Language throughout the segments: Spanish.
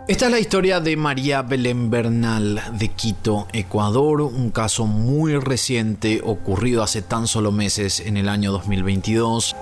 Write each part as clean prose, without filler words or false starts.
Esta es la historia de María Belén Bernal de Quito, Ecuador, un caso muy reciente ocurrido hace tan solo meses en el año 2022.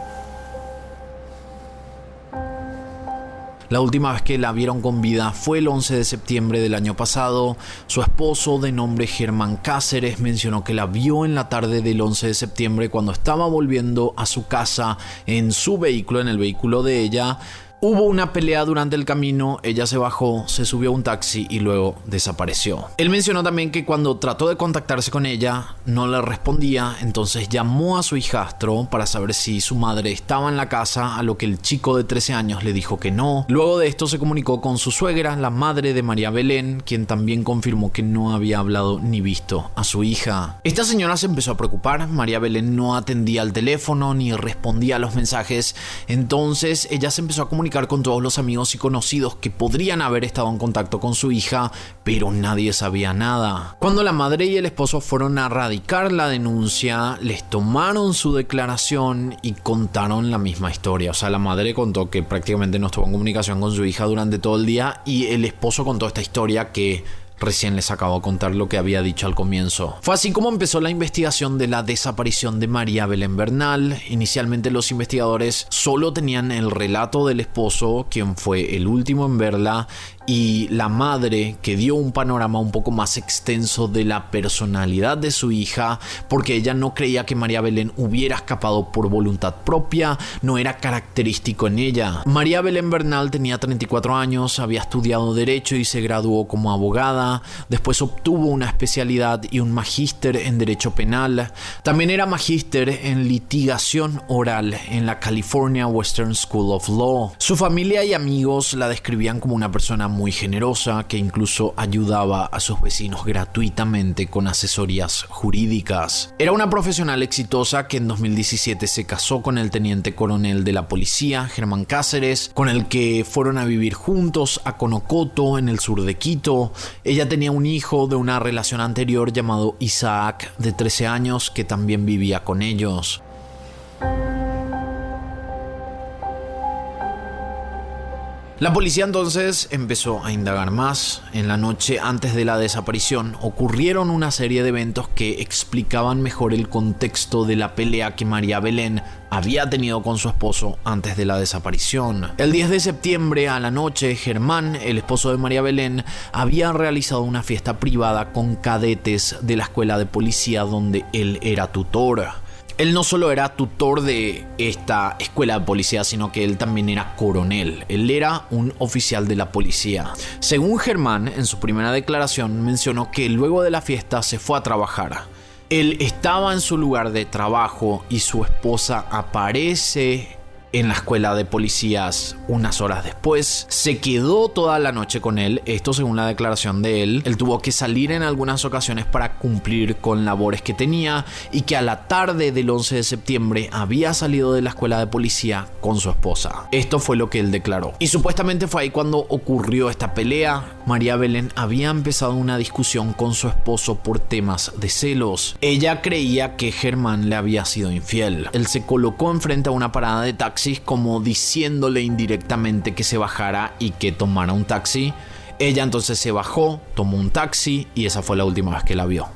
La última vez que la vieron con vida fue el 11 de septiembre del año pasado. Su esposo, de nombre Germán Cáceres, mencionó que la vio en la tarde del 11 de septiembre cuando estaba volviendo a su casa en su vehículo, en el vehículo de ella. Hubo una pelea durante el camino, ella se bajó, se subió a un taxi y luego desapareció. Él mencionó también que cuando trató de contactarse con ella, no le respondía, entonces llamó a su hijastro para saber si su madre estaba en la casa, a lo que el chico de 13 años le dijo que no. Luego de esto se comunicó con su suegra, la madre de María Belén, quien también confirmó que no había hablado ni visto a su hija. Esta señora se empezó a preocupar, María Belén no atendía al teléfono ni respondía a los mensajes, entonces ella se empezó a comunicar con todos los amigos y conocidos que podrían haber estado en contacto con su hija, pero nadie sabía nada. Cuando la madre y el esposo fueron a radicar la denuncia, les tomaron su declaración y contaron la misma historia. O sea, la madre contó que prácticamente no estuvo en comunicación con su hija durante todo el día y el esposo contó esta historia que recién les acabo de contar lo que había dicho al comienzo. Fue así como empezó la investigación de la desaparición de María Belén Bernal. Inicialmente los investigadores solo tenían el relato del esposo, quien fue el último en verla, y la madre, que dio un panorama un poco más extenso de la personalidad de su hija, porque ella no creía que María Belén hubiera escapado por voluntad propia, no era característico en ella. María Belén Bernal tenía 34 años, había estudiado Derecho y se graduó como abogada, después obtuvo una especialidad y un magíster en Derecho Penal, también era magíster en Litigación Oral en la California Western School of Law. Su familia y amigos la describían como una persona muy generosa que incluso ayudaba a sus vecinos gratuitamente con asesorías jurídicas. Era una profesional exitosa que en 2017 se casó con el teniente coronel de la policía, Germán Cáceres, con el que fueron a vivir juntos a Conocoto, en el sur de Quito. Ella tenía un hijo de una relación anterior llamado Isaac, de 13 años, que también vivía con ellos. La policía entonces empezó a indagar más. En la noche antes de la desaparición ocurrieron una serie de eventos que explicaban mejor el contexto de la pelea que María Belén había tenido con su esposo antes de la desaparición. El 10 de septiembre a la noche, Germán, el esposo de María Belén, había realizado una fiesta privada con cadetes de la escuela de policía donde él era tutor. Él no solo era tutor de esta escuela de policía, sino que él también era coronel. Él era un oficial de la policía. Según Germán, en su primera declaración, mencionó que luego de la fiesta se fue a trabajar. Él estaba en su lugar de trabajo y su esposa aparece en la escuela de policías unas horas después. Se quedó toda la noche con él, esto según la declaración de él. Él tuvo que salir en algunas ocasiones para cumplir con labores que tenía y que a la tarde del 11 de septiembre había salido de la escuela de policía con su esposa. Esto fue lo que él declaró. Y supuestamente fue ahí cuando ocurrió esta pelea. María Belén había empezado una discusión con su esposo por temas de celos. Ella creía que Germán le había sido infiel. Él se colocó enfrente a una parada de taxi como diciéndole indirectamente que se bajara y que tomara un taxi. Ella entonces se bajó, tomó un taxi y esa fue la última vez que la vio.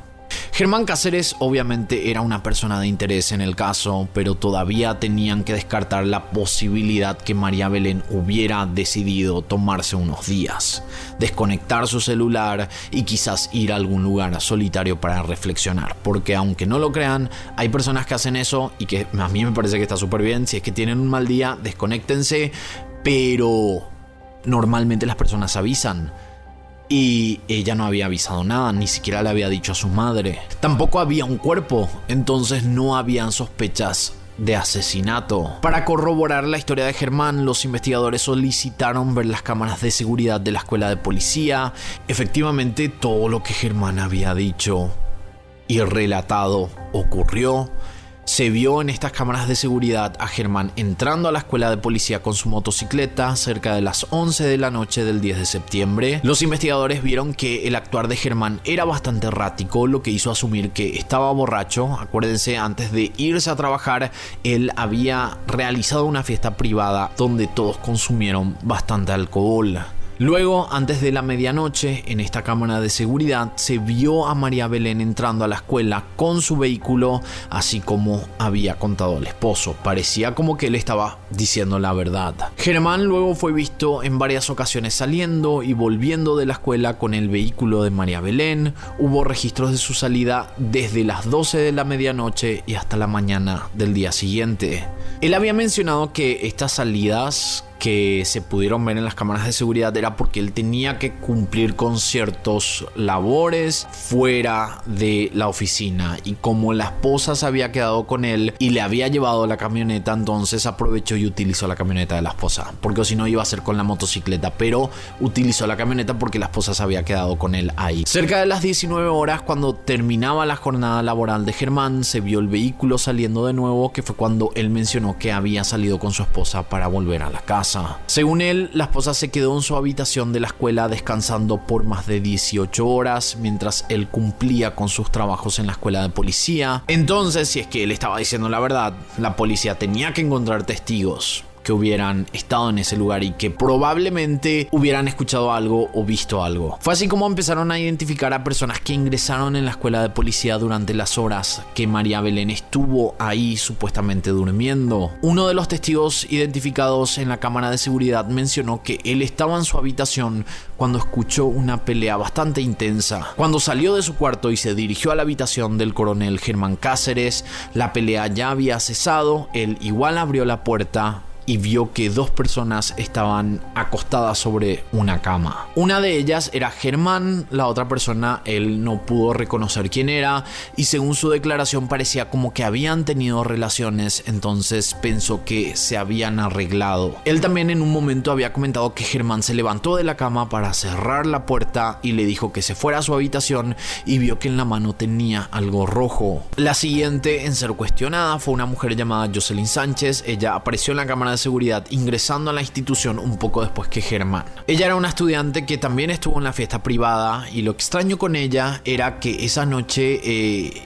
Germán Cáceres obviamente era una persona de interés en el caso, pero todavía tenían que descartar la posibilidad que María Belén hubiera decidido tomarse unos días, desconectar su celular y quizás ir a algún lugar solitario para reflexionar, porque aunque no lo crean, hay personas que hacen eso y que a mí me parece que está súper bien. Si es que tienen un mal día, desconéctense, pero normalmente las personas avisan. Y ella no había avisado nada, ni siquiera le había dicho a su madre. Tampoco había un cuerpo, entonces no habían sospechas de asesinato. Para corroborar la historia de Germán, los investigadores solicitaron ver las cámaras de seguridad de la escuela de policía. Efectivamente, todo lo que Germán había dicho y relatado ocurrió. Se vio en estas cámaras de seguridad a Germán entrando a la escuela de policía con su motocicleta cerca de las 11 de la noche del 10 de septiembre. Los investigadores vieron que el actuar de Germán era bastante errático, lo que hizo asumir que estaba borracho. Acuérdense, antes de irse a trabajar, él había realizado una fiesta privada donde todos consumieron bastante alcohol. Luego, antes de la medianoche, en esta cámara de seguridad, se vio a María Belén entrando a la escuela con su vehículo, así como había contado el esposo. Parecía como que él estaba diciendo la verdad. Germán luego fue visto en varias ocasiones saliendo y volviendo de la escuela con el vehículo de María Belén. Hubo registros de su salida desde las 12 de la medianoche y hasta la mañana del día siguiente. Él había mencionado que estas salidas que se pudieron ver en las cámaras de seguridad era porque él tenía que cumplir con ciertos labores fuera de la oficina, y como la esposa se había quedado con él y le había llevado la camioneta, entonces aprovechó y utilizó la camioneta de la esposa, porque si no iba a ser con la motocicleta, pero utilizó la camioneta porque la esposa se había quedado con él ahí. Cerca de las 19 horas, cuando terminaba la jornada laboral de Germán, se vio el vehículo saliendo de nuevo, que fue cuando él mencionó que había salido con su esposa para volver a la casa. Según él, la esposa se quedó en su habitación de la escuela descansando por más de 18 horas mientras él cumplía con sus trabajos en la escuela de policía. Entonces, si es que él estaba diciendo la verdad, la policía tenía que encontrar testigos que hubieran estado en ese lugar y que probablemente hubieran escuchado algo o visto algo. Fue así como empezaron a identificar a personas que ingresaron en la escuela de policía durante las horas que María Belén estuvo ahí supuestamente durmiendo. Uno de los testigos identificados en la cámara de seguridad mencionó que él estaba en su habitación cuando escuchó una pelea bastante intensa. Cuando salió de su cuarto y se dirigió a la habitación del coronel Germán Cáceres, la pelea ya había cesado. Él igual abrió la puerta y vio que dos personas estaban acostadas sobre una cama. Una de ellas era Germán, la otra persona él no pudo reconocer quién era, y según su declaración parecía como que habían tenido relaciones, entonces pensó que se habían arreglado. Él también en un momento había comentado que Germán se levantó de la cama para cerrar la puerta y le dijo que se fuera a su habitación, y vio que en la mano tenía algo rojo. La siguiente en ser cuestionada fue una mujer llamada Jocelyn Sánchez. Ella apareció en la cámara de seguridad ingresando a la institución un poco después que Germán. Ella era una estudiante que también estuvo en la fiesta privada, y lo extraño con ella era que esa noche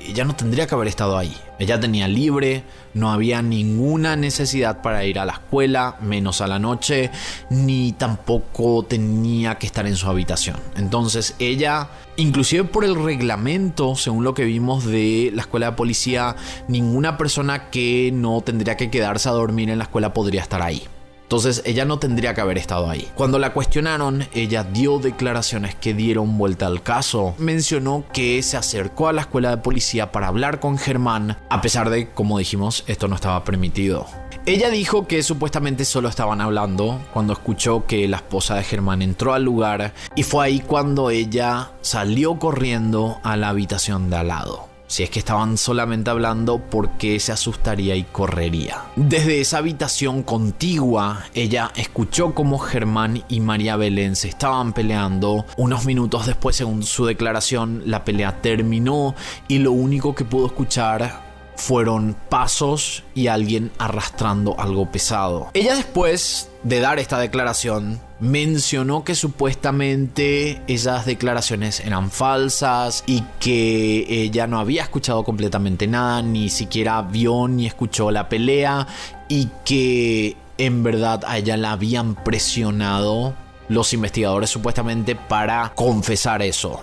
ella no tendría que haber estado ahí. Ella tenía libre, no había ninguna necesidad para ir a la escuela, menos a la noche, ni tampoco tenía que estar en su habitación. Entonces ella, inclusive por el reglamento, según lo que vimos de la escuela de policía, ninguna persona que no tendría que quedarse a dormir en la escuela podría estar ahí. Entonces ella no tendría que haber estado ahí. Cuando la cuestionaron, ella dio declaraciones que dieron vuelta al caso. Mencionó que se acercó a la escuela de policía para hablar con Germán, a pesar de, como dijimos, esto no estaba permitido. Ella dijo que supuestamente solo estaban hablando cuando escuchó que la esposa de Germán entró al lugar, y fue ahí cuando ella salió corriendo a la habitación de al lado. Si es que estaban solamente hablando, ¿por qué se asustaría y correría? Desde esa habitación contigua, ella escuchó cómo Germán y María Belén se estaban peleando. Unos minutos después, según su declaración, la pelea terminó y lo único que pudo escuchar fueron pasos y alguien arrastrando algo pesado. Ella, después de dar esta declaración, mencionó que supuestamente esas declaraciones eran falsas y que ella no había escuchado completamente nada, ni siquiera vio ni escuchó la pelea, y que en verdad a ella la habían presionado los investigadores supuestamente para confesar eso.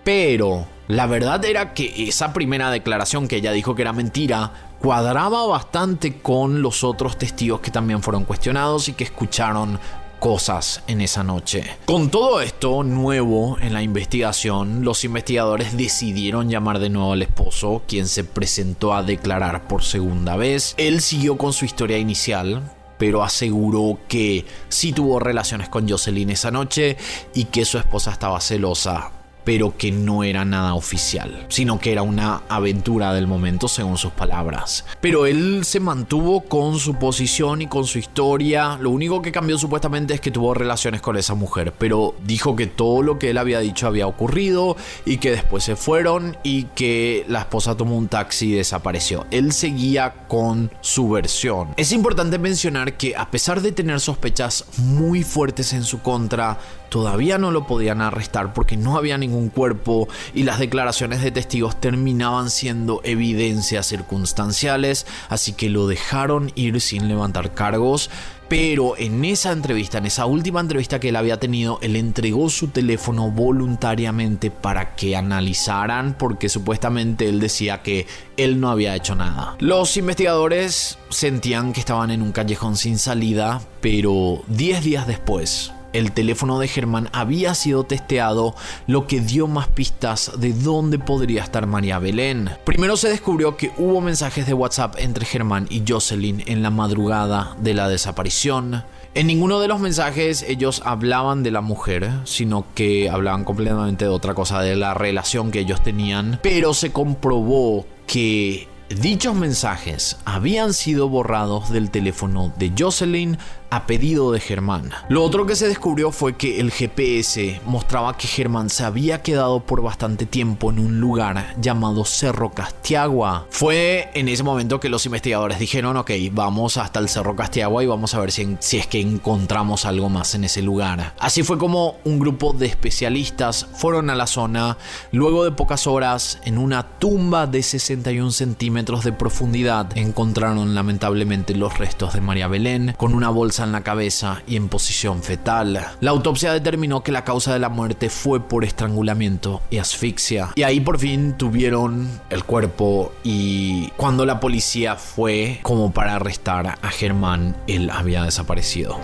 Pero la verdad era que esa primera declaración que ella dijo que era mentira cuadraba bastante con los otros testigos que también fueron cuestionados y que escucharon cosas en esa noche. Con todo esto nuevo en la investigación, los investigadores decidieron llamar de nuevo al esposo, quien se presentó a declarar por segunda vez. Él siguió con su historia inicial, pero aseguró que sí tuvo relaciones con Jocelyn esa noche y que su esposa estaba celosa, pero que no era nada oficial, sino que era una aventura del momento, según sus palabras. Pero él se mantuvo con su posición y con su historia. Lo único que cambió supuestamente es que tuvo relaciones con esa mujer, pero dijo que todo lo que él había dicho había ocurrido y que después se fueron y que la esposa tomó un taxi y desapareció. Él seguía con su versión. Es importante mencionar que, a pesar de tener sospechas muy fuertes en su contra, todavía no lo podían arrestar porque no había ningún ningún cuerpo y las declaraciones de testigos terminaban siendo evidencias circunstanciales, así que lo dejaron ir sin levantar cargos. Pero en esa entrevista, en esa última entrevista que él había tenido, él entregó su teléfono voluntariamente para que analizaran, porque supuestamente él decía que él no había hecho nada. Los investigadores sentían que estaban en un callejón sin salida, pero 10 días después, el teléfono de Germán había sido testeado, lo que dio más pistas de dónde podría estar María Belén. Primero se descubrió que hubo mensajes de WhatsApp entre Germán y Jocelyn en la madrugada de la desaparición. En ninguno de los mensajes ellos hablaban de la mujer, sino que hablaban completamente de otra cosa, de la relación que ellos tenían. Pero se comprobó que dichos mensajes habían sido borrados del teléfono de Jocelyn a pedido de Germán. Lo otro que se descubrió fue que el GPS mostraba que Germán se había quedado por bastante tiempo en un lugar llamado Cerro Castiagua. Fue en ese momento que los investigadores dijeron: ok, vamos hasta el Cerro Castiagua y vamos a ver si es que encontramos algo más en ese lugar. Así fue como un grupo de especialistas fueron a la zona. Luego de pocas horas, en una tumba de 61 centímetros de profundidad, encontraron lamentablemente los restos de María Belén con una bolsa en la cabeza y en posición fetal. La autopsia determinó que la causa de la muerte fue por estrangulamiento y asfixia. Y ahí por fin tuvieron el cuerpo, y cuando la policía fue como para arrestar a Germán, él había desaparecido.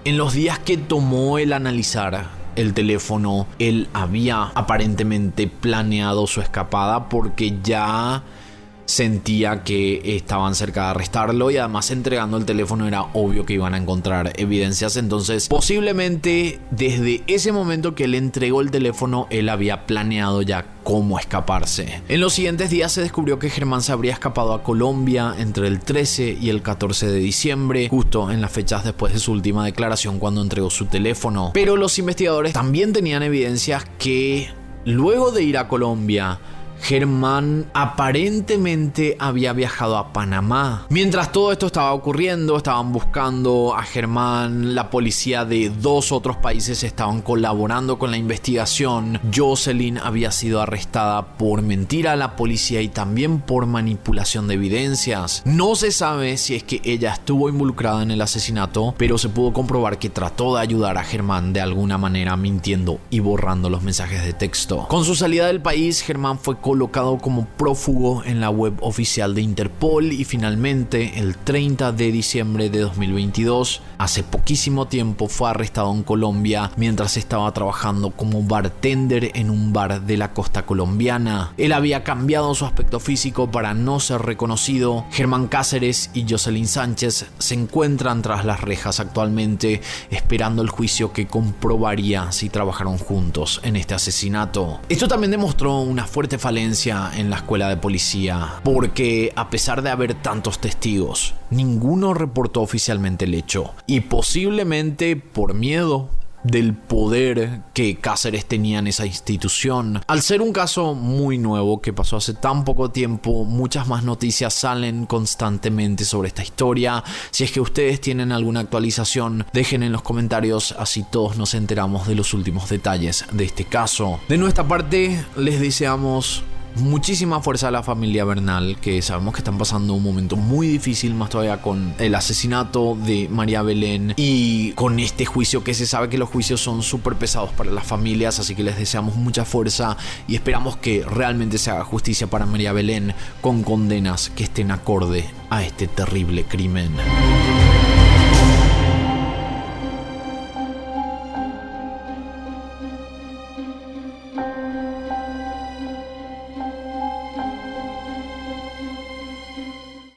En los días que tomó el analizar el teléfono, él había aparentemente planeado su escapada, porque ya sentía que estaban cerca de arrestarlo, y además entregando el teléfono era obvio que iban a encontrar evidencias. Entonces posiblemente desde ese momento que él entregó el teléfono, él había planeado ya cómo escaparse. En los siguientes días se descubrió que Germán se habría escapado a Colombia entre el 13 y el 14 de diciembre, justo en las fechas después de su última declaración, cuando entregó su teléfono. Pero los investigadores también tenían evidencias que luego de ir a Colombia, Germán aparentemente había viajado a Panamá. Mientras todo esto estaba ocurriendo, estaban buscando a Germán. La policía de 2 otros países estaban colaborando con la investigación. Jocelyn había sido arrestada por mentir a la policía y también por manipulación de evidencias. No se sabe si es que ella estuvo involucrada en el asesinato, pero se pudo comprobar que trató de ayudar a Germán de alguna manera, mintiendo y borrando los mensajes de texto. Con su salida del país, Germán fue colocado como prófugo en la web oficial de Interpol, y finalmente el 30 de diciembre de 2022, hace poquísimo tiempo, fue arrestado en Colombia mientras estaba trabajando como bartender en un bar de la costa colombiana. Él había cambiado su aspecto físico para no ser reconocido. Germán Cáceres y Jocelyn Sánchez se encuentran tras las rejas actualmente, esperando el juicio que comprobaría si trabajaron juntos en este asesinato. Esto también demostró una fuerte falencia en la escuela de policía, porque a pesar de haber tantos testigos, ninguno reportó oficialmente el hecho, y posiblemente por miedo del poder que Cáceres tenía en esa institución. Al ser un caso muy nuevo que pasó hace tan poco tiempo, muchas más noticias salen constantemente sobre esta historia. Si es que ustedes tienen alguna actualización, dejen en los comentarios, así todos nos enteramos de los últimos detalles de este caso. De nuestra parte, les deseamos muchísima fuerza a la familia Bernal, que sabemos que están pasando un momento muy difícil, más todavía con el asesinato de María Belén y con este juicio, que se sabe que los juicios son súper pesados para las familias, así que les deseamos mucha fuerza y esperamos que realmente se haga justicia para María Belén, con condenas que estén acorde a este terrible crimen.